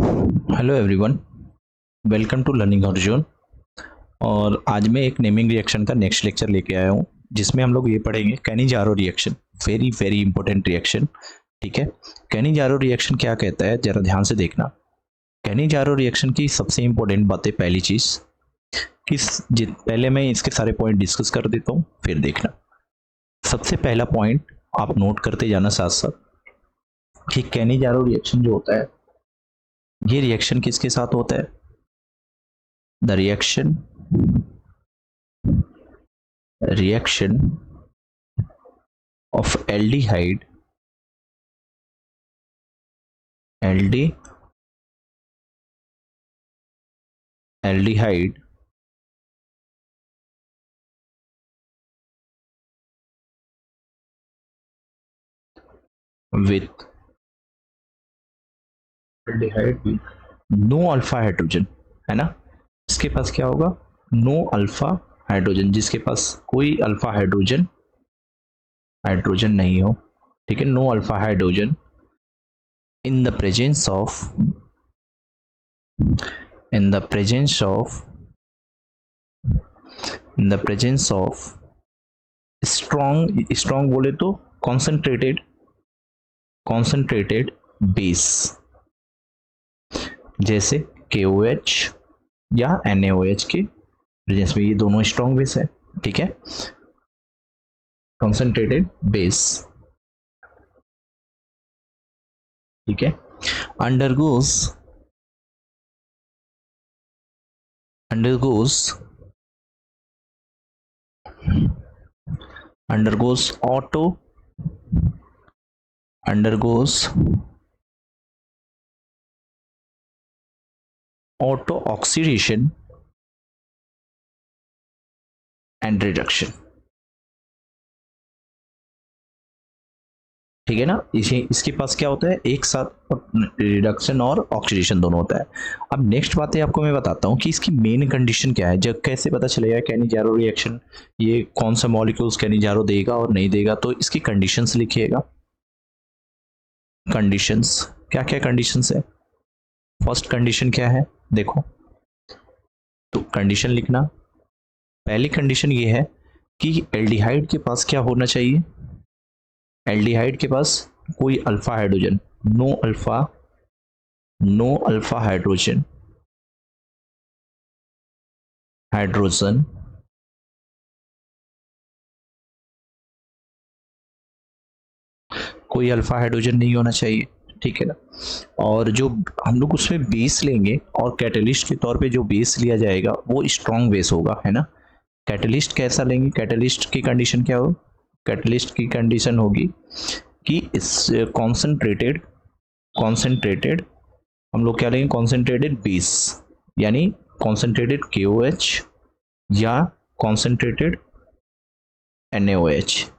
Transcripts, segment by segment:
Hello everyone, welcome to learning Arjun. और आज मैं एक नेमिंग रिएक्शन का नेक्स्ट लेक्चर लेके आया हूँ, जिसमें हम लोग ये पढ़ेंगे Cannizzaro reaction. Very very important reaction. ठीक है, कैनिजारो रिएक्शन क्या कहता है, जरा ध्यान से देखना। कैनिजारो रिएक्शन की सबसे इंपॉर्टेंट बातें, पहली चीज पहले मैं इसके सारे पॉइंट डिस्कस कर देता हूँ, फिर देखना। सबसे पहला पॉइंट आप नोट करते जाना साथ साथ कि कैनिजारो रिएक्शन जो होता है, ये रिएक्शन किसके साथ होता है? The reaction of aldehyde aldehyde with no alpha hydrogen, है ना। इसके पास क्या होगा? नो अल्फा हाइड्रोजन, जिसके पास कोई अल्फा हाइड्रोजन नहीं हो। ठीक है, no alpha hydrogen in the presence of in the presence of strong बोले तो concentrated बेस, जैसे KOH या NaOH के प्रेजेंस में। ये दोनों स्ट्रॉन्ग बेस है। ठीक है, कॉन्सेंट्रेटेड बेस। ठीक है, undergoes auto oxidation and reduction। ठीक है ना, इसके पास क्या होता है, एक साथ रिडक्शन और ऑक्सीडेशन दोनों होता है। अब नेक्स्ट बातें आपको मैं बताता हूँ कि इसकी मेन कंडीशन क्या है। जब कैसे पता चलेगा कैनिजारो रिएक्शन, ये कौन सा मॉलिक्यूल्स कैनिजारो देगा और नहीं देगा, तो इसकी कंडीशंस लिखिएगा। कंडीशंस, क्या क्या कंडीशंस है? फर्स्ट कंडीशन क्या है, देखो तो कंडीशन लिखना। पहली कंडीशन ये है कि एल्डिहाइड के पास क्या होना चाहिए? एल्डिहाइड के पास कोई alpha hydrogen, no alpha hydrogen कोई अल्फा हाइड्रोजन नहीं होना चाहिए। ठीक है ना। और जो हम लोग उसमें बेस लेंगे और कैटलिस्ट के तौर पे जो बेस लिया जाएगा वो स्ट्रॉन्ग बेस होगा, है ना। कैटलिस्ट कैसा लेंगे? कैटलिस्ट की कंडीशन क्या हो? कैटलिस्ट की कंडीशन होगी कि इस कॉन्सेंट्रेटेड हम लोग क्या लेंगे? कॉन्सेंट्रेटेड बेस, यानी कॉन्सेंट्रेटेड KOH या कॉन्सेंट्रेटेड NaOH,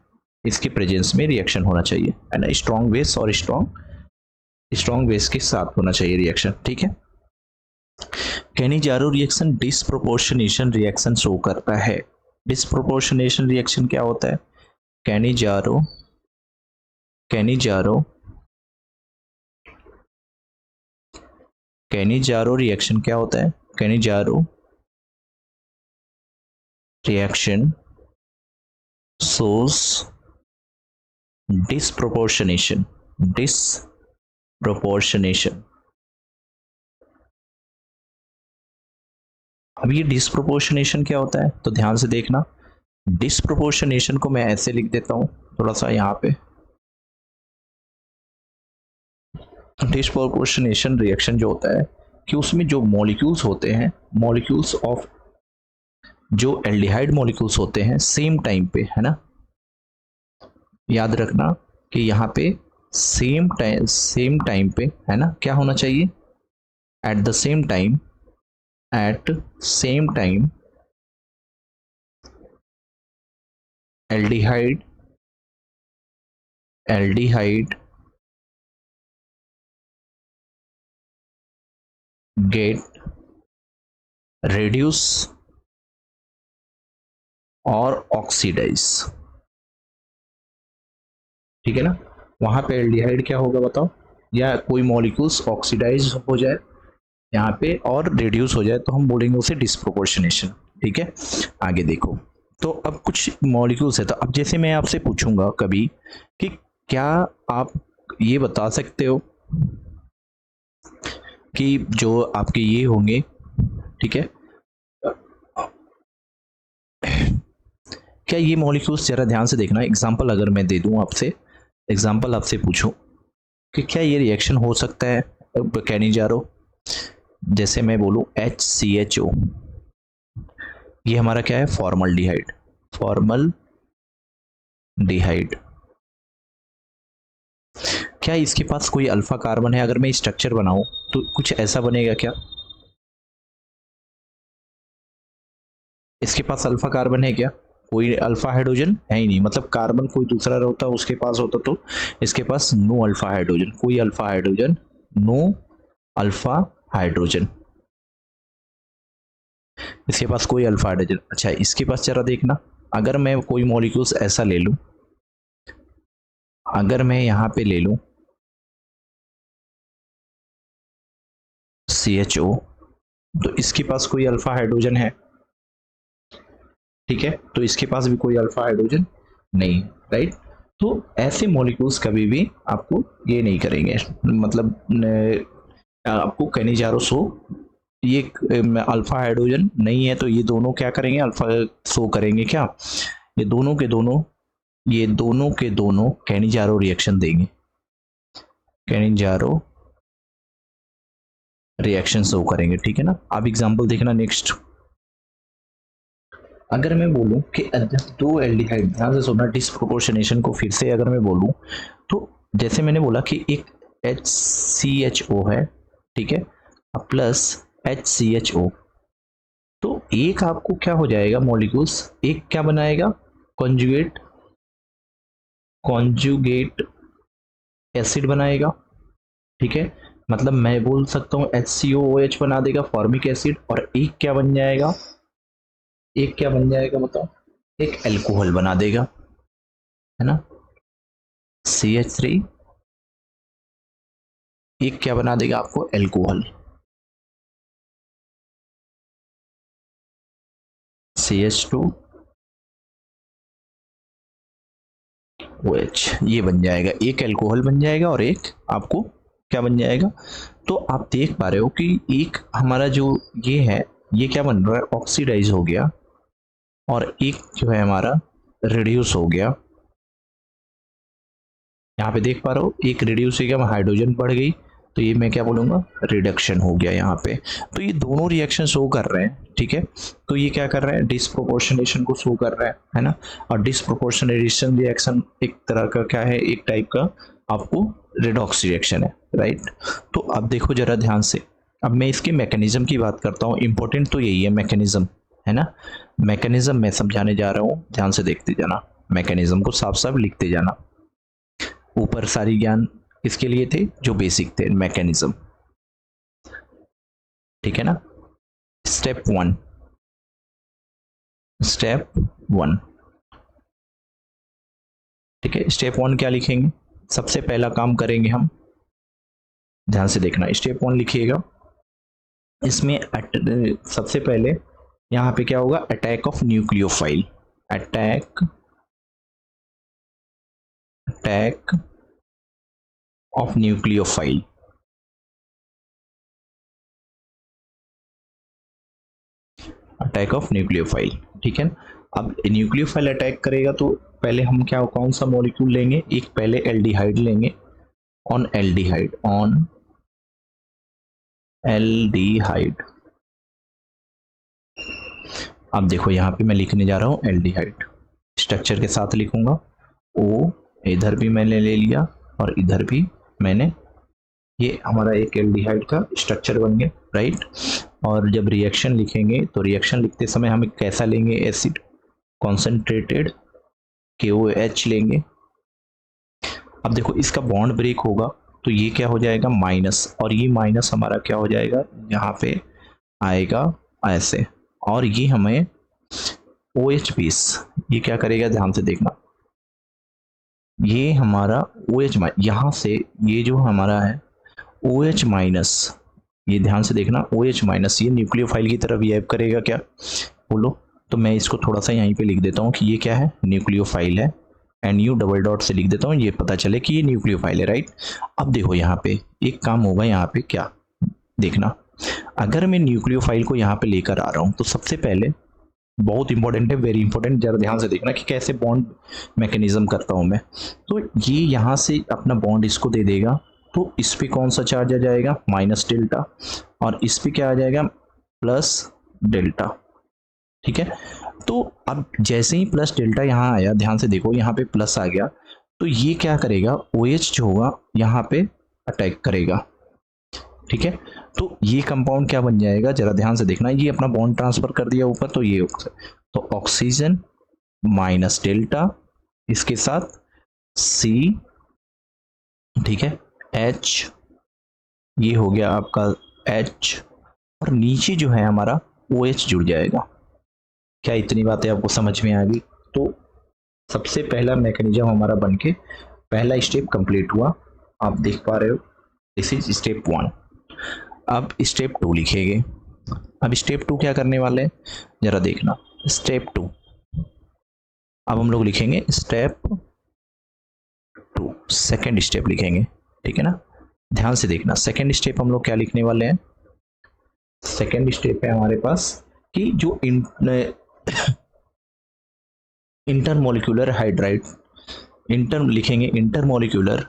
इसके प्रेजेंस में रिएक्शन होना चाहिए, है ना। स्ट्रॉन्ग बेस और स्ट्रॉन्ग बेस के साथ होना चाहिए रिएक्शन। ठीक है। Cannizzaro reaction disproportionation reaction show करता है। डिस्प्रोपोर्शनेशन रिएक्शन क्या होता है? कैनिजारो रिएक्शन क्या होता है? Cannizzaro reaction shows disproportionation। अब ये डिस्प्रोपोर्शनेशन क्या होता है, तो ध्यान से देखना। डिस्प्रोपोर्शनेशन को मैं ऐसे लिख देता हूं, थोड़ा सा यहाँ पे। डिस्प्रोपोर्शनेशन रिएक्शन जो होता है कि उसमें जो मॉलिक्यूल्स होते हैं, मॉलिक्यूल्स ऑफ जो एल्डिहाइड मॉलिक्यूल्स होते हैं सेम टाइम पे, है ना। याद रखना कि यहाँ पे सेम टाइम पे, है ना, क्या होना चाहिए? At the same time aldehyde get reduce और ऑक्सीडाइज। ठीक है ना। वहां पे एल्डिहाइड क्या होगा बताओ, या कोई मॉलिक्यूल्स ऑक्सीडाइज हो जाए यहाँ पे और रिड्यूस हो जाए तो हम बोलेंगे उसे डिस्प्रोपोर्शनेशन। ठीक है, आगे देखो। तो अब कुछ मॉलिक्यूल्स है, तो अब जैसे मैं आपसे पूछूंगा कभी कि क्या आप ये बता सकते हो कि जो आपके ये होंगे, ठीक है, क्या ये मॉलिक्यूल्स, जरा ध्यान से देखना, एग्जांपल अगर मैं दे दूं आपसे, एग्जांपल आपसे पूछूं कि क्या ये रिएक्शन हो सकता है, कहने जा रहा हूं, जैसे मैं बोलूं HCHO, ये हमारा क्या है, फॉर्मल्डिहाइड, फॉर्मल डिहाइड, क्या इसके पास कोई अल्फा कार्बन है? अगर मैं स्ट्रक्चर बनाऊं तो कुछ ऐसा बनेगा क्या? इसके पास अल्फा कार्बन है क्या? कोई अल्फा हाइड्रोजन है ही नहीं, मतलब कार्बन कोई दूसरा होता उसके पास होता, तो इसके पास नो अल्फा हाइड्रोजन, कोई alpha hydrogen, no alpha hydrogen, इसके पास कोई अल्फा हाइड्रोजन। अच्छा, इसके पास जरा देखना, अगर मैं कोई मॉलिक्यूल्स ऐसा ले लूं, अगर मैं यहां पे ले लूं CHO, तो इसके पास कोई अल्फा हाइड्रोजन है? ठीक है, तो इसके पास भी कोई अल्फा हाइड्रोजन नहीं, राइट। तो ऐसे मॉलिक्यूल्स कभी भी आपको ये नहीं करेंगे, मतलब आपको कहने जा रहा हूं, सो ये अल्फा हाइड्रोजन नहीं है, तो ये दोनों क्या करेंगे, अल्फा शो करेंगे क्या? ये दोनों के दोनों, ये दोनों के दोनों कहने जा रहा हूं रिएक्शन देंगे, कहने जा रहा हूं रिएक्शन शो करेंगे। ठीक है ना, अब एग्जांपल देखना नेक्स्ट। अगर मैं बोलूं कि दो एल्डिहाइड, ध्यान से सुनना डिस्प्रोपोर्शनेशन को फिर से अगर मैं बोलूं, तो जैसे मैंने बोला कि एक HCHO है, ठीक है, प्लस HCHO, तो एक आपको क्या हो जाएगा मॉलिक्यूल्स, एक क्या बनाएगा, कॉन्जुगेट, कॉन्जुगेट एसिड बनाएगा। ठीक है, मतलब मैं बोल सकता हूँ HCOOH बना देगा, फॉर्मिक एसिड, और एक क्या बन जाएगा, एक क्या बन जाएगा बताओ, एक एल्कोहल बना देगा, है ना, CH3, एक क्या बना देगा आपको, एल्कोहल, CH2OH, ये बन जाएगा, एक एल्कोहल बन जाएगा और एक आपको क्या बन जाएगा। तो आप देख पा रहे हो कि एक हमारा जो ये है, ये क्या बन रहा है, ऑक्सीडाइज हो गया, और एक जो है हमारा रिड्यूस हो गया। यहाँ पे देख पा रहा हो, एक रिड्यूस हो गया, हाइड्रोजन बढ़ गई, तो ये मैं क्या बोलूंगा, रिडक्शन हो गया यहाँ पे। तो ये दोनों रिएक्शन शो कर रहे हैं, ठीक है, तो ये क्या कर रहे हैं, डिस्प्रोपोर्शनेशन को शो कर रहा है ना। और डिस्प्रोपोर्शनेशन रिएक्शन एक तरह का क्या है, एक टाइप का आपको रिडॉक्स रिएक्शन है, राइट। तो अब देखो जरा ध्यान से, अब मैं इसके मैकेनिज्म की बात करता हूँ, इंपॉर्टेंट तो यही है मैकेनिज्म, है ना। मैकेनिज्म मैं समझाने जा रहा हूँ, ध्यान से देखते जाना, मैकेनिज्म को साफ साफ लिखते जाना। ऊपर सारी ज्ञान किसके लिए थे, जो बेसिक थे, मैकेनिज्म। ठीक है ना, स्टेप वन, स्टेप वन, ठीक है, स्टेप वन क्या लिखेंगे, सबसे पहला काम करेंगे हम, ध्यान से देखना, स्टेप वन लिखिएगा, इसमें सबसे पहले यहां पे क्या होगा, attack of nucleophile, attack, attack of nucleophile, attack of nucleophile. ठीक है, अब न्यूक्लियोफाइल अटैक करेगा तो पहले हम क्या, कौन सा मॉलिक्यूल लेंगे, एक पहले एल्डिहाइड लेंगे, ऑन एल्डिहाइड, ऑन एल्डिहाइड। अब देखो यहाँ पे मैं लिखने जा रहा हूँ एल्डिहाइड, स्ट्रक्चर के साथ लिखूंगा, ओ इधर भी मैंने ले लिया और इधर भी मैंने, ये हमारा एक एल्डिहाइड का स्ट्रक्चर बन गया, राइट। और जब रिएक्शन लिखेंगे तो रिएक्शन लिखते समय हम कैसा लेंगे, एसिड, कॉन्सेंट्रेटेड KOH लेंगे। अब देखो इसका बॉन्ड ब्रेक होगा तो ये क्या हो जाएगा, माइनस, और ये माइनस हमारा क्या हो जाएगा, यहाँ पे आएगा ऐसे, और ये हमें OH बेस, ये क्या करेगा, ध्यान से देखना, ये हमारा OH, यहाँ से ये जो हमारा है OH माइनस, ये ध्यान से देखना, OH माइनस ये न्यूक्लियोफाइल की तरफ बिहेव करेगा क्या, बोलो। तो मैं इसको थोड़ा सा यहीं पे लिख देता हूँ कि ये क्या है, न्यूक्लियोफाइल है। NU डबल डॉट से लिख देता हूँ, ये पता चले कि ये न्यूक्लियोफाइल है, राइट। अब देखो यहाँ पे एक काम होगा, यहाँ पे क्या देखना, अगर मैं न्यूक्लियोफाइल को यहाँ पे लेकर आ रहा हूँ तो सबसे पहले बहुत इंपॉर्टेंट है, वेरी इंपॉर्टेंट, जरा ध्यान से देखना कि कैसे बॉन्ड मैकेनिज्म करता हूँ मैं। तो ये यहाँ से अपना बॉन्ड इसको दे देगा, तो इस पे कौन सा चार्ज आ जाएगा, माइनस डेल्टा, और इस पे क्या आ जाएगा, प्लस डेल्टा, ठीक है। तो अब जैसे ही प्लस डेल्टा यहाँ आया, ध्यान से देखो यहाँ पे प्लस आ गया, तो ये क्या करेगा, OH जो होगा यहाँ पे अटैक करेगा, ठीक है। तो ये कंपाउंड क्या बन जाएगा, जरा ध्यान से देखना, ये अपना बॉन्ड ट्रांसफर कर दिया ऊपर, तो ये तो ऑक्सीजन माइनस डेल्टा, इसके साथ C, ठीक है, H, ये हो गया आपका H, और नीचे जो है हमारा OH जुड़ जाएगा। क्या इतनी बातें आपको समझ में आ गई? तो सबसे पहला मैकेनिज्म हमारा बनके पहला स्टेप कंप्लीट हुआ, आप देख पा रहे हो, दिस इज स्टेप 1। अब स्टेप 2 लिखेंगे। अब स्टेप 2 क्या करने वाले हैं, जरा देखना, स्टेप 2, अब हम लोग लिखेंगे स्टेप 2, सेकेंड स्टेप लिखेंगे, ठीक है ना। ध्यान से देखना, सेकेंड स्टेप हम लोग क्या लिखने वाले हैं, सेकेंड स्टेप है हमारे पास कि जो इंटरमोलिकुलर हाइड्राइड, इंटर लिखेंगे, intermolecular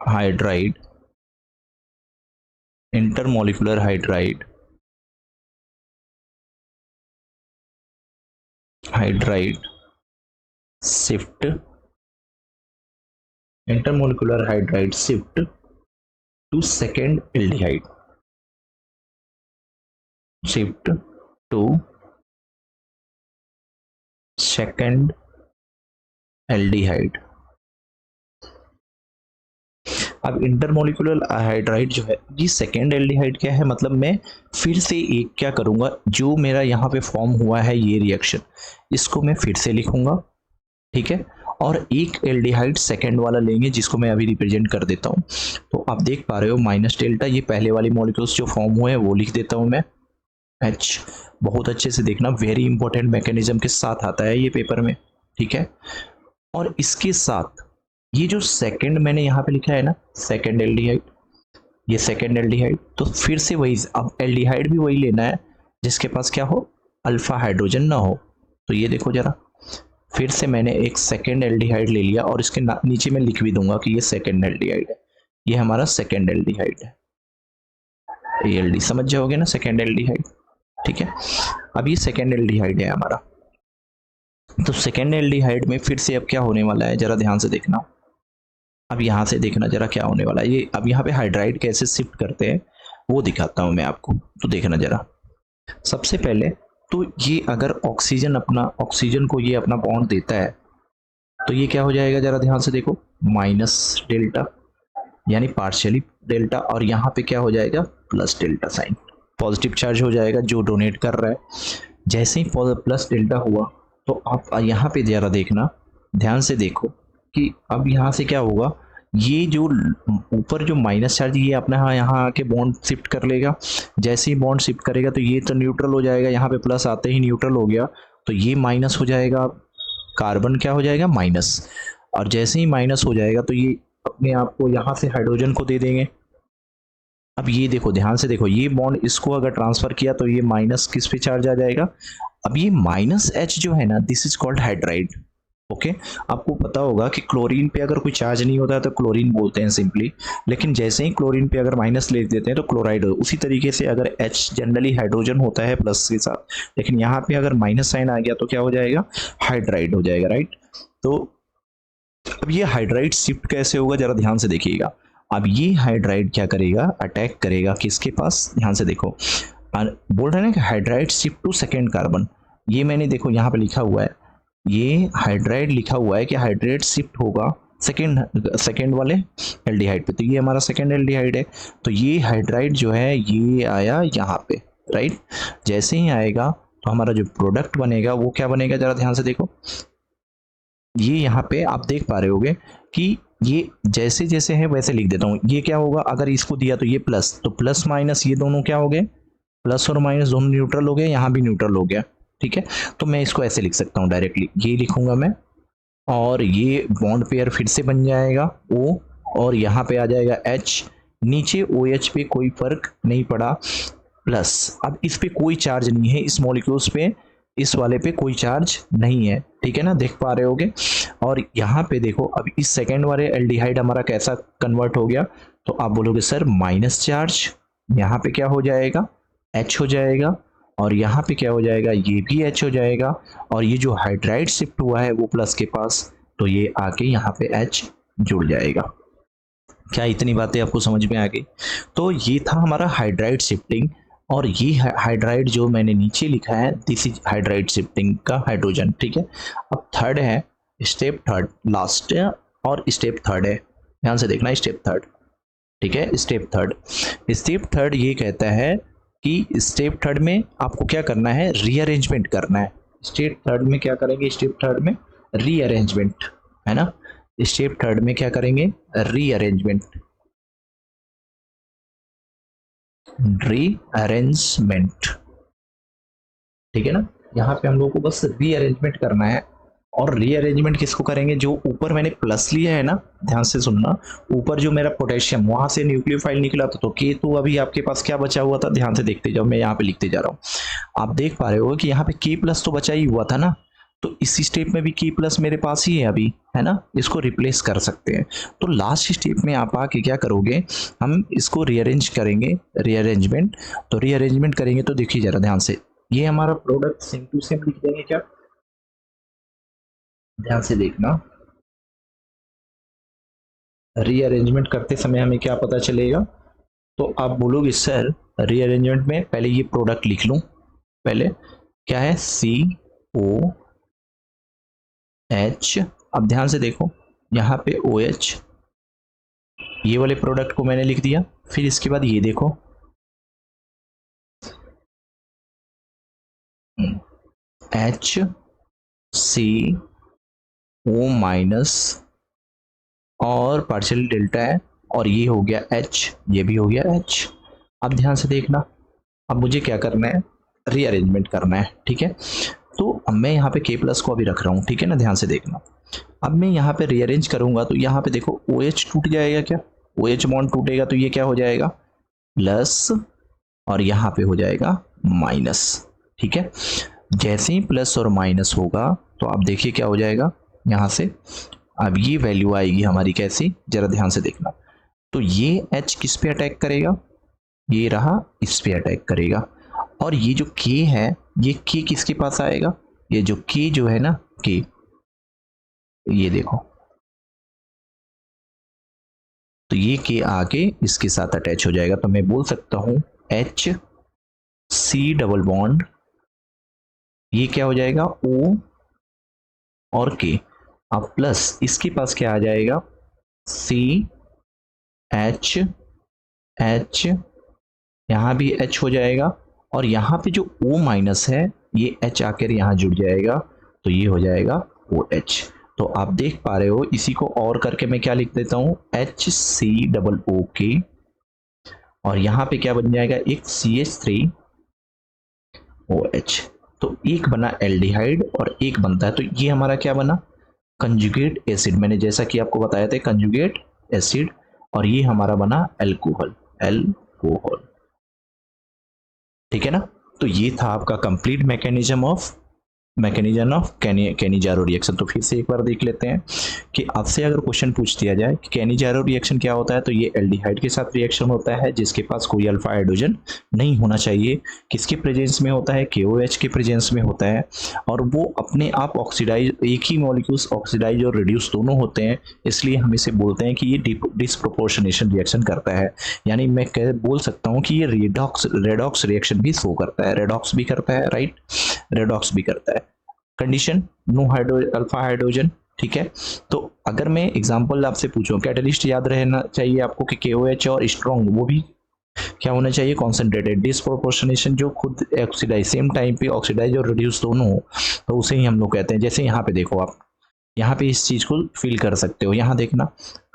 hydride, intermolecular hydride shift, intermolecular hydride shift to second aldehyde, shift to second aldehyde. अब इंटरमोलिकुलर हाइड्राइड जो है, ये सेकेंड एल्डिहाइड क्या है, मतलब मैं फिर से एक क्या करूंगा, जो मेरा यहाँ पे फॉर्म हुआ है ये रिएक्शन, इसको मैं फिर से लिखूंगा, ठीक है, और एक एल्डिहाइड सेकेंड वाला लेंगे जिसको मैं अभी रिप्रेजेंट कर देता हूँ। तो आप देख पा रहे हो माइनस डेल्टा, ये पहले वाली मॉलिक्यूल्स जो फॉर्म हुए हैं वो लिख देता हूँ मैं, H, बहुत अच्छे से देखना, वेरी इंपॉर्टेंट मैकेनिज्म के साथ आता है ये पेपर में, ठीक है। और इसके साथ ये जो सेकंड मैंने यहाँ पे लिखा है ना, सेकंड एल्डिहाइड, ये सेकंड एल्डिहाइड, तो फिर से वही, अब एल्डिहाइड भी वही लेना है जिसके पास क्या हो, अल्फा हाइड्रोजन ना हो। तो ये देखो जरा, फिर से मैंने एक सेकंड एल्डिहाइड ले लिया, और इसके नीचे मैं लिख भी दूंगा कि ये सेकंड एल्डिहाइड है, ये हमारा सेकंड एल्डिहाइड है, ALD, समझ जाओगे ना, सेकंड एल्डिहाइड, ठीक है। अब ये सेकंड एल्डिहाइड है हमारा, तो सेकंड एल्डिहाइड में फिर से अब क्या होने वाला है, जरा ध्यान से देखना, अब यहाँ से देखना जरा क्या होने वाला है, ये अब यहाँ पे हाइड्राइड कैसे शिफ्ट करते हैं वो दिखाता हूँ मैं आपको। तो देखना जरा, सबसे पहले तो ये अगर ऑक्सीजन को ये अपना बॉन्ड देता है, तो ये क्या हो जाएगा, जरा ध्यान से देखो, माइनस डेल्टा, यानी पार्शियली डेल्टा, और यहाँ पे क्या हो जाएगा, plus delta sign, positive charge हो जाएगा जो डोनेट कर रहा है। जैसे ही प्लस डेल्टा हुआ, तो आप यहाँ पे जरा देखना, ध्यान से देखो कि अब यहाँ से क्या होगा, ये जो ऊपर जो माइनस चार्ज, ये अपना यहाँ आके बॉन्ड शिफ्ट कर लेगा, जैसे ही बॉन्ड शिफ्ट करेगा तो ये तो न्यूट्रल हो जाएगा, यहाँ पे प्लस आते ही न्यूट्रल हो गया, तो ये माइनस हो जाएगा, कार्बन क्या हो जाएगा, माइनस, और जैसे ही माइनस हो जाएगा तो ये अपने आप को यहाँ से हाइड्रोजन को दे देंगे। अब ये देखो, ध्यान से देखो, ये बॉन्ड इसको अगर ट्रांसफर किया तो ये माइनस किस पे चार्ज आ जाएगा, अब ये माइनस H जो है ना, this is called hydride, okay. आपको पता होगा कि क्लोरीन पे अगर कोई चार्ज नहीं होता है तो क्लोरीन बोलते हैं सिंपली, लेकिन जैसे ही क्लोरीन पे अगर माइनस ले देते हैं तो क्लोराइड। उसी तरीके से अगर H जनरली हाइड्रोजन होता है प्लस के साथ, लेकिन यहाँ पे अगर माइनस साइन आ गया तो क्या हो जाएगा, हाइड्राइड हो जाएगा, राइट। तो अब ये हाइड्राइड शिफ्ट कैसे होगा, जरा ध्यान से देखिएगा। अब ये हाइड्राइड क्या करेगा, अटैक करेगा किसके पास, ध्यान से देखो, बोल रहे हैं ना कि hydride shift to second carbon, ये मैंने देखो यहाँ पे लिखा हुआ है, ये हाइड्राइड लिखा हुआ है कि हाइड्राइड शिफ्ट होगा सेकेंड वाले एल्डिहाइड पे, तो ये हमारा सेकेंड एल्डिहाइड है। तो ये हाइड्राइड जो है ये आया यहाँ पे, राइट। जैसे ही आएगा तो हमारा जो प्रोडक्ट बनेगा वो क्या बनेगा, जरा ध्यान से देखो, ये यहाँ पे आप देख पा रहे होगे कि ये जैसे जैसे है वैसे लिख देता हूँ। ये क्या होगा, अगर इसको दिया तो ये प्लस, तो प्लस माइनस ये दोनों क्या हो गए, प्लस और माइनस दोनों न्यूट्रल हो गए, यहाँ भी न्यूट्रल हो गया। ठीक है, तो मैं इसको ऐसे लिख सकता हूँ डायरेक्टली, ये लिखूंगा मैं, और ये बॉन्ड पेयर फिर से बन जाएगा O, और यहाँ पे आ जाएगा H, नीचे OH पे कोई फर्क नहीं पड़ा, प्लस। अब इस पे कोई चार्ज नहीं है, इस मॉलिक्यूल्स पे, इस वाले पे कोई चार्ज नहीं है, ठीक है ना, देख पा रहे होगे। और यहाँ पे देखो, अब इस सेकेंड वाले एल्डिहाइड हमारा कैसा कन्वर्ट हो गया, तो आप बोलोगे सर माइनस चार्ज, यहाँ पे क्या हो जाएगा, H हो जाएगा, और यहाँ पे क्या हो जाएगा, ये भी H हो जाएगा, और ये जो हाइड्राइड शिफ्ट हुआ है वो प्लस के पास, तो ये आके यहाँ पे H जुड़ जाएगा। क्या इतनी बातें आपको समझ में आ गई? तो ये था हमारा हाइड्राइड शिफ्टिंग, और ये हाइड्राइड जो मैंने नीचे लिखा है, दिस इज हाइड्राइड शिफ्टिंग का हाइड्रोजन। ठीक है, अब थर्ड है, स्टेप थर्ड, लास्ट है और स्टेप थर्ड है, ध्यान से देखना, स्टेप थर्ड। ठीक है, स्टेप थर्ड ये कहता है कि स्टेप थर्ड में आपको क्या करना है, रीअरेंजमेंट करना है। स्टेप थर्ड में क्या करेंगे, स्टेप थर्ड में रीअरेंजमेंट, है ना, स्टेप थर्ड में क्या करेंगे, रीअरेंजमेंट, ठीक है ना, यहाँ पे हम लोग को बस रीअरेंजमेंट करना है। और रीअरेंजमेंट किसको करेंगे, जो ऊपर मैंने प्लस लिया है ना, ध्यान से सुनना, ऊपर जो मेरा पोटेशियम वहां से न्यूक्लियोफाइल निकला था, तो के तो अभी आपके पास क्या बचा हुआ था, ध्यान से देखते जाओ, मैं यहाँ पे लिखते जा रहा हूँ। आप देख पा रहे हो कि यहाँ पे के प्लस तो बचा ही हुआ था ना, तो इस स्टेप में भी के प्लस मेरे पास ही है अभी, है ना, इसको रिप्लेस कर सकते हैं। तो लास्ट स्टेप में आप आके क्या करोगे, हम इसको रीअरेंज करेंगे, रीअरेंजमेंट। तो रीअरेंजमेंट करेंगे तो देखिए जरा ध्यान से, ये हमारा प्रोडक्ट सेम टू सेम लिख देंगे क्या, ध्यान से देखना, रीअरेंजमेंट करते समय हमें क्या पता चलेगा, तो आप बोलोगे सर रीअरेंजमेंट में पहले ये प्रोडक्ट लिख लूं, पहले क्या है, CO H, अब ध्यान से देखो, यहाँ पे OH, ये वाले प्रोडक्ट को मैंने लिख दिया, फिर इसके बाद ये देखो HCO माइनस और पार्शियल डेल्टा है, और ये हो गया H, ये भी हो गया H। अब ध्यान से देखना, अब मुझे क्या करना है, रीअरेंजमेंट करना है। ठीक है, तो अब मैं यहाँ पे K प्लस को अभी रख रहा हूँ, ठीक है ना, ध्यान से देखना। अब मैं यहाँ पे रीअरेंज करूंगा तो यहाँ पे देखो OH टूट जाएगा, क्या OH बॉन्ड टूटेगा, तो ये क्या हो जाएगा, प्लस, और यहाँ पे हो जाएगा माइनस। ठीक है, जैसे ही प्लस और माइनस होगा तो आप देखिए क्या हो जाएगा यहाँ से, अब ये वैल्यू आएगी हमारी कैसी, जरा ध्यान से देखना, तो ये H किस पे अटैक करेगा, ये रहा, इस पे अटैक करेगा, और ये जो K है, ये K किसके पास आएगा, ये जो K जो है ना, K, ये देखो, तो ये K आके इसके साथ अटैच हो जाएगा, तो मैं बोल सकता हूं HC डबल बॉन्ड, ये क्या हो जाएगा, O और K, अब प्लस इसके पास क्या आ जाएगा, CH, यहाँ भी H हो जाएगा, और यहाँ पे जो O माइनस है, ये H आकर यहाँ जुड़ जाएगा, तो ये हो जाएगा OH। तो आप देख पा रहे हो, इसी को और करके मैं क्या लिख देता हूँ, HCOOK, और यहाँ पे क्या बन जाएगा, एक CH3OH। तो एक बना एल्डिहाइड और एक बनता है, तो ये हमारा क्या बना, कंजुगेट एसिड, मैंने जैसा कि आपको बताया था कंजुगेट एसिड, और ये हमारा बना एल्कोहल, ठीक है ना। तो ये था आपका complete mechanism of Cannizzaro reaction. तो फिर से एक बार देख लेते हैं कि आपसे अगर क्वेश्चन पूछ दिया जाए कि कैनिजारो रिएक्शन क्या होता है, तो ये एल्डिहाइड के साथ रिएक्शन होता है जिसके पास कोई अल्फा हाइड्रोजन नहीं होना चाहिए। किसके प्रेजेंस में होता है, KOH के प्रेजेंस में होता है, और वो अपने आप ऑक्सीडाइज, एक ही मॉलिक्यूल्स ऑक्सीडाइज और रिड्यूस दोनों होते हैं, इसलिए हम इसे बोलते हैं कि ये डिस्प्रोपोर्शनेशन रिएक्शन करता है। यानी मैं बोल सकता हूँ कि ये रेडॉक्स रिएक्शन भी शो करता है, रेडॉक्स भी करता है, राइट, रेडॉक्स भी करता है। कंडीशन नो अल्फा हाइड्रोजन, ठीक है। तो अगर मैं एग्जांपल आपसे पूछूं, कैटलिस्ट याद रहना चाहिए आपको कि KOH और स्ट्रॉन्ग, वो भी क्या होना चाहिए, कॉन्सेंट्रेटेड। डिस्प्रोपोर्शनेशन जो खुद ऑक्सीडाइज, सेम टाइम पे ऑक्सीडाइज और रिड्यूस दोनों हो, तो उसे ही हम लोग कहते हैं। जैसे यहाँ पे देखो आप, यहाँ पे इस चीज को फील कर सकते हो। यहाँ देखना,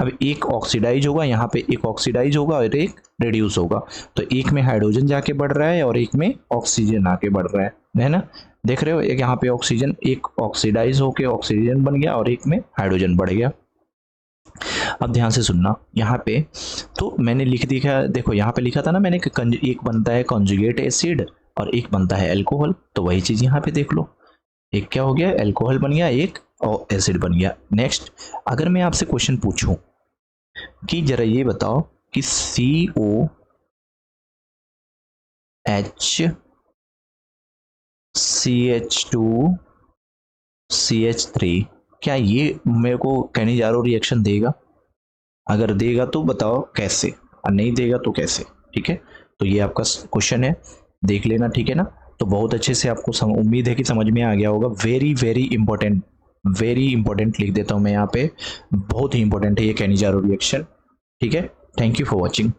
अब एक ऑक्सीडाइज होगा, यहाँ पे एक ऑक्सीडाइज होगा और एक रिड्यूस होगा, तो एक में हाइड्रोजन जाके बढ़ रहा है और एक में ऑक्सीजन आके बढ़ रहा है ना। देख रहे हो, एक यहाँ पे ऑक्सीजन, एक ऑक्सीडाइज होके ऑक्सीजन बन गया और एक में हाइड्रोजन बढ़ गया। अब ध्यान से सुनना, यहाँ पे तो मैंने लिख दिया, देखो यहाँ पे लिखा था ना मैंने कि एक बनता है कॉन्जुगेट एसिड और एक बनता है अल्कोहल, तो वही चीज यहाँ पे देख लो, एक क्या हो गया, अल्कोहल बन गया, एक और एसिड बन गया। नेक्स्ट, अगर मैं आपसे क्वेश्चन पूछूं कि जरा ये बताओ कि COH CH2 CH3 क्या ये मेरे को कैनिजारो रिएक्शन देगा? अगर देगा तो बताओ कैसे, और नहीं देगा तो कैसे, ठीक है। तो ये आपका क्वेश्चन है, देख लेना, ठीक है ना। तो बहुत अच्छे से आपको उम्मीद है कि समझ में आ गया होगा। वेरी वेरी इंपॉर्टेंट लिख देता हूं मैं यहाँ पे, बहुत ही इंपॉर्टेंट है ये कैनिजारो रिएक्शन, ठीक है। Thank you for watching.